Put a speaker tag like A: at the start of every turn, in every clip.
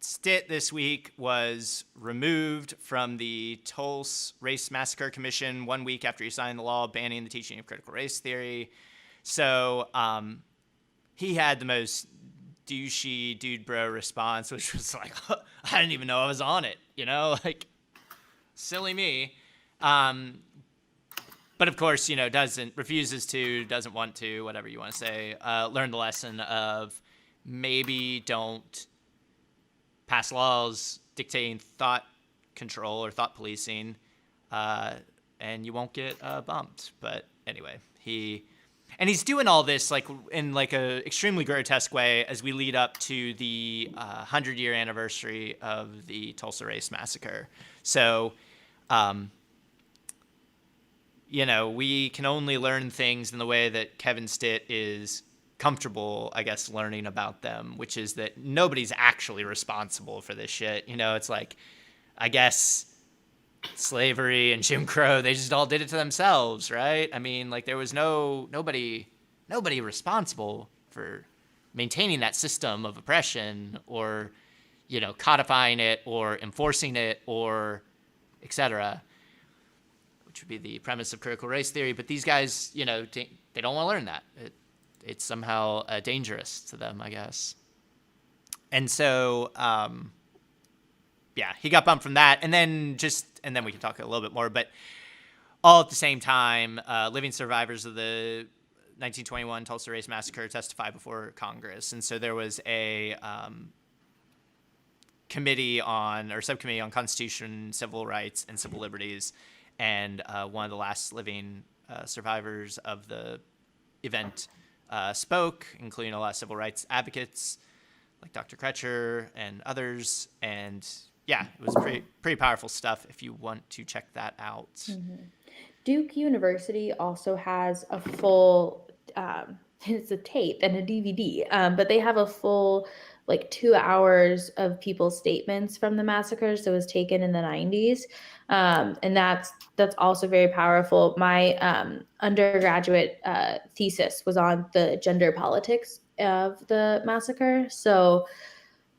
A: Stitt this week was removed from the Tulsa Race Massacre Commission 1 week after he signed the law banning the teaching of critical race theory. So he had the most douchey dude bro response, which was like, I didn't even know I was on it, like silly me. But of course, doesn't want to, whatever you want to say, learn the lesson of maybe don't pass laws dictating thought control or thought policing, and you won't get bumped. But anyway, he's doing all this like in like a extremely grotesque way as we lead up to the 100-year anniversary of the Tulsa Race Massacre. So, we can only learn things in the way that Kevin Stitt is comfortable, I guess, learning about them, which is that nobody's actually responsible for this shit. It's like, I guess slavery and Jim Crow, they just all did it to themselves, right? I mean, like there was nobody responsible for maintaining that system of oppression or, codifying it or enforcing it or et cetera, which would be the premise of critical race theory. But these guys, they don't want to learn that. It's somehow dangerous to them, I guess. And so, he got bumped from that. And then we can talk a little bit more. But all at the same time, living survivors of the 1921 Tulsa Race Massacre testify before Congress. And so there was a subcommittee on Constitution, Civil Rights, and Civil Liberties. And one of the last living survivors of the event spoke, including a lot of civil rights advocates like Dr. Kretcher and others. And it was pretty powerful stuff if you want to check that out.
B: Mm-hmm. Duke University also has a full, it's a tape and a DVD, but they have a full 2 hours of people's statements from the massacres that was taken in the 90s. And that's also very powerful. My undergraduate thesis was on the gender politics of the massacre. So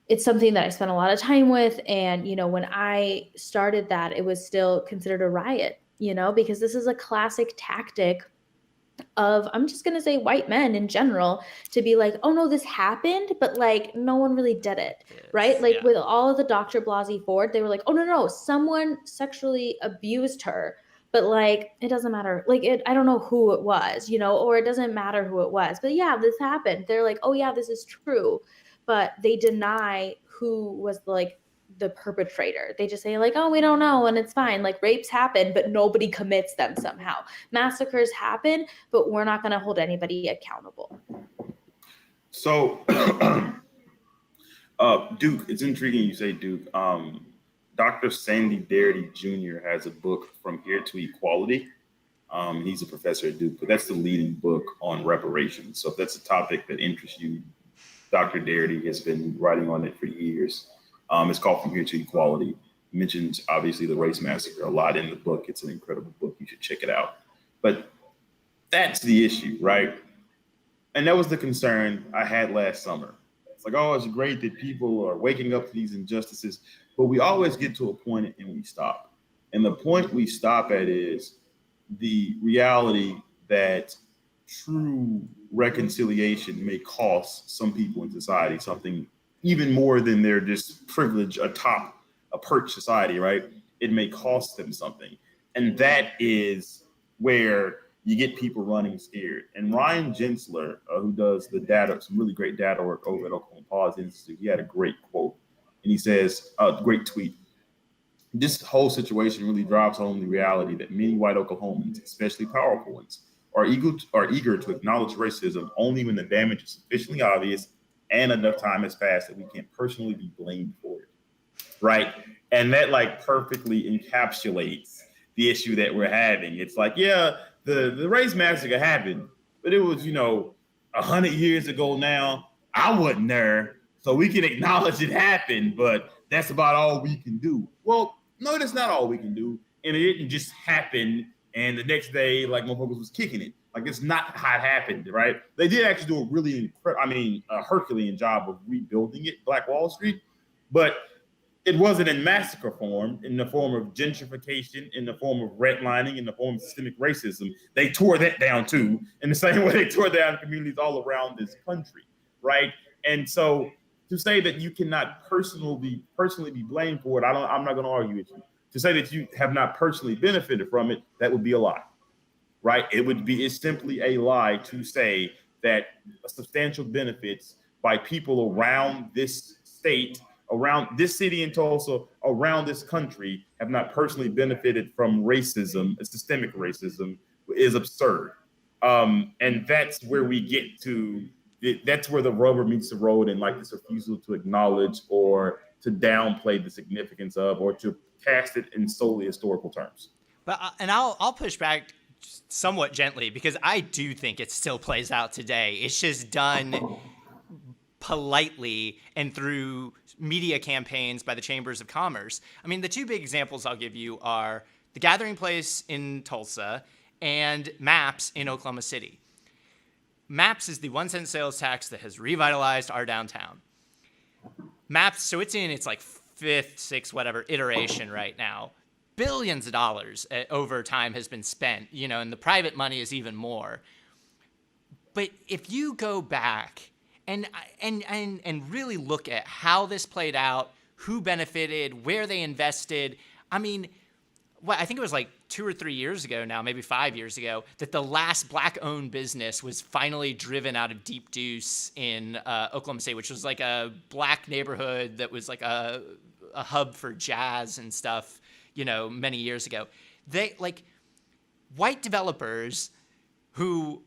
B: it's something that I spent a lot of time with. And, when I started that, it was still considered a riot, because this is a classic tactic of, I'm just going to say white men in general, to be like, oh no, this happened, but no one really did it. Yes, right? With all of the Dr. Blasey Ford, they were like, oh no, someone sexually abused her. But it doesn't matter. I don't know who it was, or it doesn't matter who it was. But yeah, this happened. They're like, oh yeah, this is true. But they deny who was the perpetrator. They just say oh, we don't know, and it's fine. Rapes happen, but nobody commits them somehow. Massacres happen, but we're not going to hold anybody accountable.
C: So, Duke, it's intriguing you say Duke. Dr. Sandy Darity Jr. has a book, From Here to Equality. He's a professor at Duke, but that's the leading book on reparations. So if that's a topic that interests you, Dr. Darity has been writing on it for years. It's called From Here to Equality. He mentions, obviously, the race massacre a lot in the book. It's an incredible book. You should check it out. But that's the issue, right? And that was the concern I had last summer. It's like, oh, it's great that people are waking up to these injustices, but we always get to a point and we stop. And the point we stop at is the reality that true reconciliation may cost some people in society something even more than their just privilege atop a perch society, right? It may cost them something. And that is where you get people running scared. And Ryan Gensler, who does the data, some really great data work over at Oklahoma Policy Institute, he had a great quote. And he says, great tweet. This whole situation really drives home the reality that many white Oklahomans, especially powerful ones, are eager to acknowledge racism only when the damage is sufficiently obvious and enough time has passed that we can't personally be blamed for it, right? And that perfectly encapsulates the issue that we're having. It's like, yeah, the race massacre happened, but it was, 100 years ago now. I wasn't there, so we can acknowledge it happened, but that's about all we can do. Well, no, that's not all we can do. And it didn't just happen, and the next day, motherfuckers was kicking it. It's not how it happened, right? They did actually do a really Herculean job of rebuilding it, Black Wall Street. But it wasn't in massacre form, in the form of gentrification, in the form of redlining, in the form of systemic racism. They tore that down too, in the same way they tore down communities all around this country, right? And so to say that you cannot personally be blamed for it, I'm not going to argue with you. To say that you have not personally benefited from it, that would be a lie, right? It's simply a lie to say that substantial benefits by people around this state, around this city in Tulsa, around this country have not personally benefited from racism, systemic racism, is absurd. And that's where we get to, that's where the rubber meets the road, and like this refusal to acknowledge or to downplay the significance of, or to cast it in solely historical terms.
A: But and I'll push back somewhat gently, because I do think it still plays out today. It's just done politely and through media campaigns by the chambers of commerce. I mean, the two big examples I'll give you are the Gathering Place in Tulsa and MAPS in Oklahoma City. MAPS is the 1 cent sales tax that has revitalized our downtown. MAPS, so it's in its like fifth, sixth, whatever iteration right now. Billions of dollars over time has been spent, and the private money is even more. But if you go back and really look at how this played out, who benefited, where they invested, I mean, I think it was like 2 or 3 years ago now, maybe 5 years ago, that the last Black-owned business was finally driven out of Deep Deuce in Oklahoma City, which was like a Black neighborhood that was like a hub for jazz and stuff, many years ago. They, like, white developers who,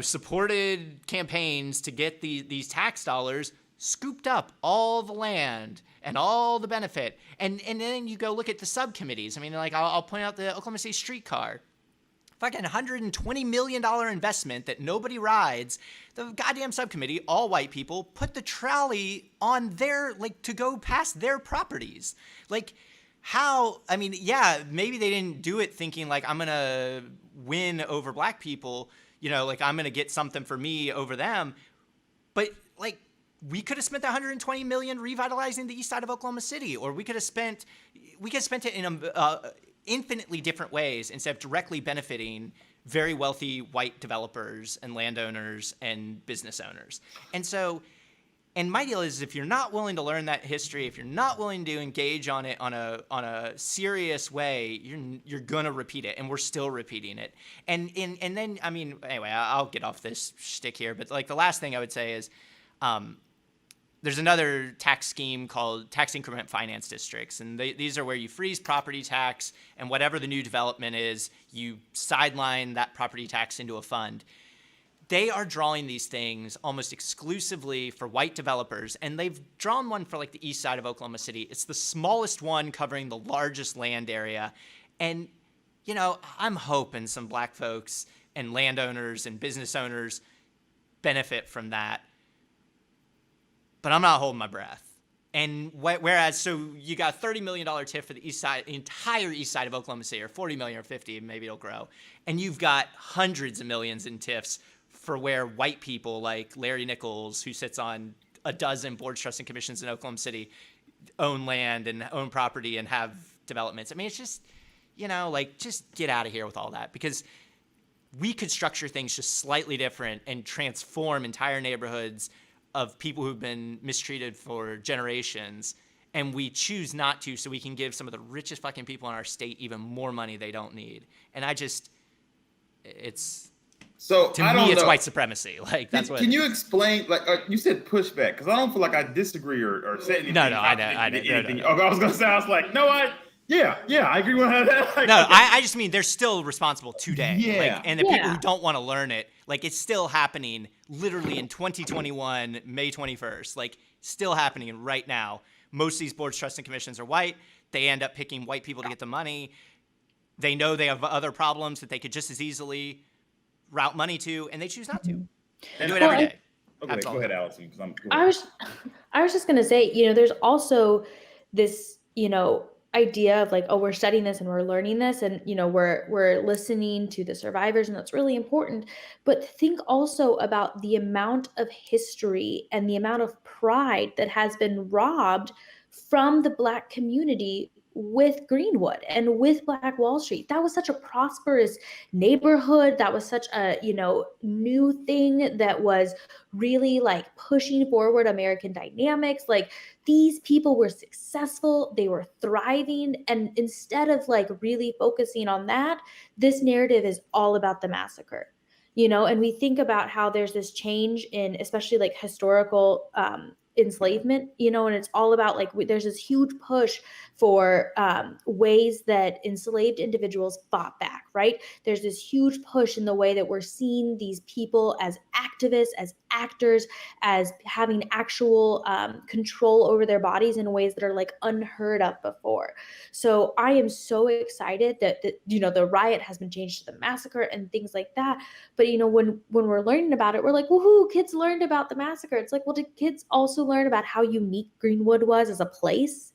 A: supported campaigns to get these tax dollars, scooped up all the land and all the benefit. And then you go look at the subcommittees. I mean, like, I'll point out the Oklahoma City streetcar. Fucking $120 million investment that nobody rides. The goddamn subcommittee, all white people, put the trolley on their, like, to go past their properties. Like, how, I mean, yeah, maybe they didn't do it thinking, like, I'm going to win over Black people, like, I'm going to get something for me over them. But, like, we could have spent the $120 million revitalizing the east side of Oklahoma City, or we could have spent it in infinitely different ways instead of directly benefiting very wealthy white developers and landowners and business owners. And so, and my deal is, if you're not willing to learn that history, if you're not willing to engage on it on a serious way, you're gonna repeat it, and we're still repeating it. And then, I mean, anyway, I'll get off this shtick here, but like the last thing I would say is, there's another tax scheme called tax increment finance districts, and these are where you freeze property tax, and whatever the new development is, you sideline that property tax into a fund. They are drawing these things almost exclusively for white developers, and they've drawn one for like the east side of Oklahoma City. It's the smallest one covering the largest land area. And, I'm hoping some Black folks and landowners and business owners benefit from that. But I'm not holding my breath. And whereas, so you got a $30 million TIF for the east side, entire east side of Oklahoma City, or 40 million or 50, maybe it'll grow. And you've got hundreds of millions in TIFs for where white people like Larry Nichols, who sits on a dozen boards, trusts, and commissions in Oklahoma City, own land and own property and have developments. I mean, it's just, just get out of here with all that, because we could structure things just slightly different and transform entire neighborhoods of people who've been mistreated for generations, and we choose not to, so we can give some of the richest fucking people in our state even more money they don't need. And
C: so
A: to me, it's white supremacy. Like, that's what.
C: Can you explain? Like, you said pushback, because I don't feel like I disagree or said anything.
A: No, I know.
C: Okay, I was gonna say, I was like, no, yeah, I agree with that. Like,
A: no, okay. I just mean they're still responsible today.
C: Yeah.
A: Like, and the people who don't want to learn it, like, it's still happening literally in 2021, May 21st. Like, still happening right now. Most of these boards, trusts, and commissions are white. They end up picking white people to get the money. They know they have other problems that they could just as easily route money to, and they choose not to. They do it every day.
C: Okay, go ahead, Allison.
B: I was just gonna say, there's also this, idea of like, oh, we're studying this and we're learning this, and we're listening to the survivors, and that's really important. But think also about the amount of history and the amount of pride that has been robbed from the Black community with Greenwood and with Black Wall Street. That was such a prosperous neighborhood. That was such a, new thing that was really like pushing forward American dynamics. Like, these people were successful, they were thriving. And instead of like really focusing on that, this narrative is all about the massacre. And we think about how there's this change in especially like historical enslavement, and it's all about like there's this huge push for ways that enslaved individuals fought back, right? There's this huge push in the way that we're seeing these people as activists, as actors, as having actual control over their bodies in ways that are like unheard of before. So I am so excited that the riot has been changed to the massacre and things like that. But when we're learning about it, we're like, woohoo, kids learned about the massacre. It's like, well, did kids also learn about how unique Greenwood was as a place?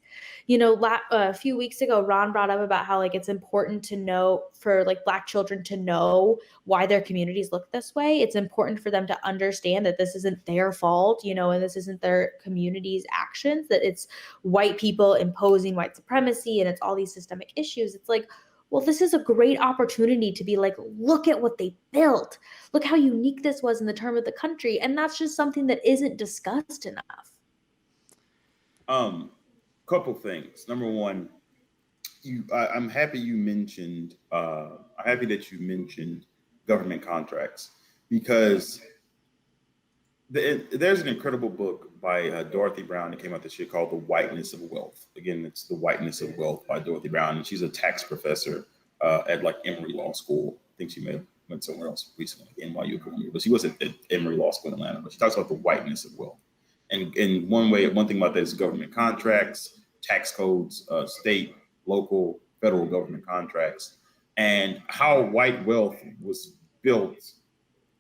B: A few weeks ago, Ron brought up about how like it's important to know for like Black children to know why their communities look this way. It's important for them to understand that this isn't their fault, and this isn't their community's actions, that it's white people imposing white supremacy and it's all these systemic issues. It's like, well, this is a great opportunity to be like, look at what they built. Look how unique this was in the term of the country. And that's just something that isn't discussed enough.
C: Couple things. Number one, I'm happy you mentioned. I'm happy that you mentioned government contracts, because there's an incredible book by Dorothy Brown that came out this year called "The Whiteness of Wealth." Again, it's "The Whiteness of Wealth" by Dorothy Brown, and she's a tax professor at like Emory Law School. I think she may have went somewhere else recently, NYU, but she was at Emory Law School in Atlanta. But she talks about the whiteness of wealth. And one thing about that is government contracts, tax codes, state, local, federal government contracts, and how white wealth was built,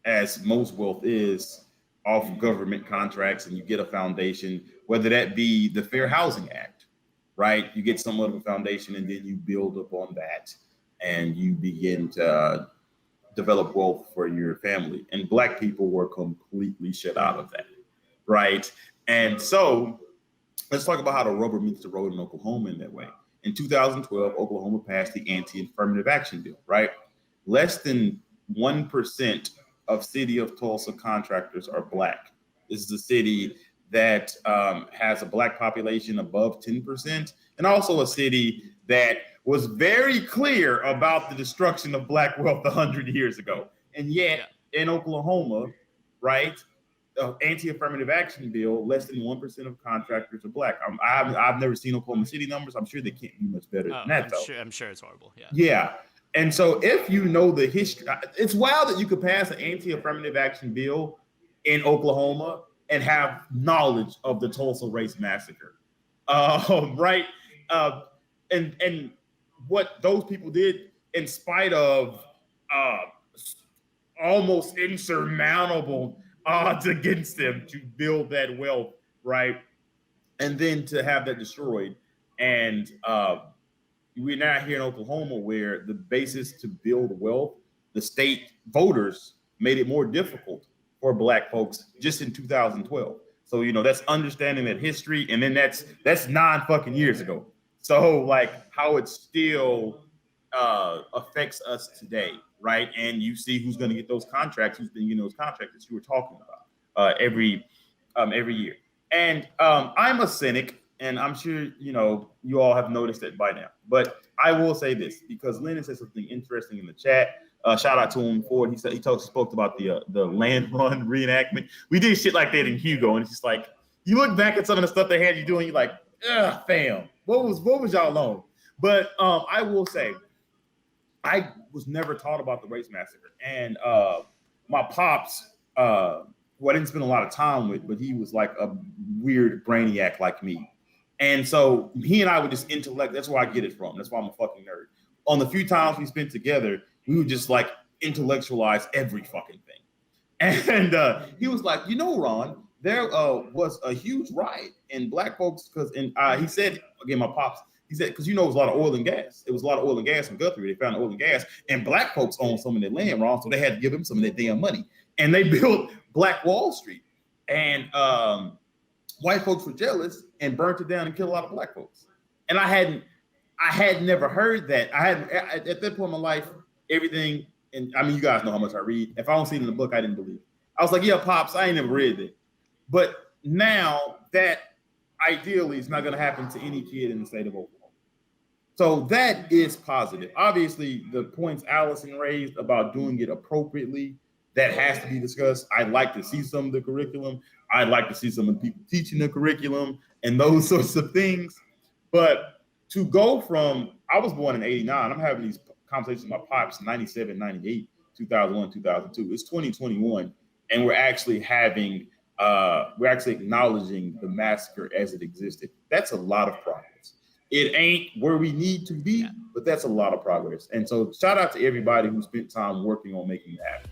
C: as most wealth is, off government contracts. And you get a foundation, whether that be the Fair Housing Act, right? You get somewhat of a foundation, and then you build upon that, and you begin to develop wealth for your family. And Black people were completely shut out of that. Right. And so let's talk about how the rubber meets the road in Oklahoma in that way. In 2012, Oklahoma passed the anti-affirmative action bill, right? Less than 1% of city of Tulsa contractors are Black. This is a city that has a Black population above 10%, and also a city that was very clear about the destruction of Black wealth 100 years ago. And yet in Oklahoma, right, anti-affirmative action bill, less than 1% of contractors are Black. I've never seen Oklahoma City numbers. I'm sure they can't be much better than that, though.
A: I'm sure it's horrible. Yeah.
C: Yeah. And so if you know the history, it's wild that you could pass an anti-affirmative action bill in Oklahoma and have knowledge of the Tulsa race massacre. Right. And what those people did, in spite of almost insurmountable odds against them, to build that wealth, right? And then to have that destroyed. And we're now here in Oklahoma, where the basis to build wealth, the state voters made it more difficult for Black folks just in 2012. So, that's understanding that history. And then that's 9 fucking years ago. So like how it still affects us today, right? And you see who's going to get those contracts, who's been getting those contracts that you were talking about every year. And I'm a cynic, and I'm sure you all have noticed it by now. But I will say this, because Lennon said something interesting in the chat. Shout out to him for it. He spoke about the land run reenactment. We did shit like that in Hugo, and it's just like you look back at some of the stuff they had you doing, you're like, ugh, fam, what was y'all on? But I will say, I was never taught about the race massacre, and my pops, who I didn't spend a lot of time with, but he was like a weird brainiac like me. And so he and I would just intellect. That's where I get it from. That's why I'm a fucking nerd. On the few times we spent together, we would just like intellectualize every fucking thing. And he was like, Ron, there was a huge riot in Black folks because, he said, again, my pops, he said, because it was a lot of oil and gas. It was a lot of oil and gas in Guthrie. They found oil and gas, and Black folks owned some of that land, Ron, so they had to give them some of that damn money. And they built Black Wall Street. And white folks were jealous and burnt it down and killed a lot of black folks. And I had never heard that. I hadn't at that point in my life, everything, and I mean, you guys know how much I read. If I don't see it in the book, I didn't believe it. I was like, yeah, Pops, I ain't never read that. But now that ideally is not going to happen to any kid in the state of Oklahoma. So that is positive. Obviously, the points Allison raised about doing it appropriately, that has to be discussed. I'd like to see some of the curriculum. I'd like to see some of the people teaching the curriculum and those sorts of things. But to go from, I was born in 89, I'm having these conversations with my pops, 97, 98, 2001, 2002. It's 2021, and we're actually acknowledging the massacre as it existed. That's a lot of progress. It ain't where we need to be, but that's a lot of progress. And so shout out to everybody who spent time working on making it happen.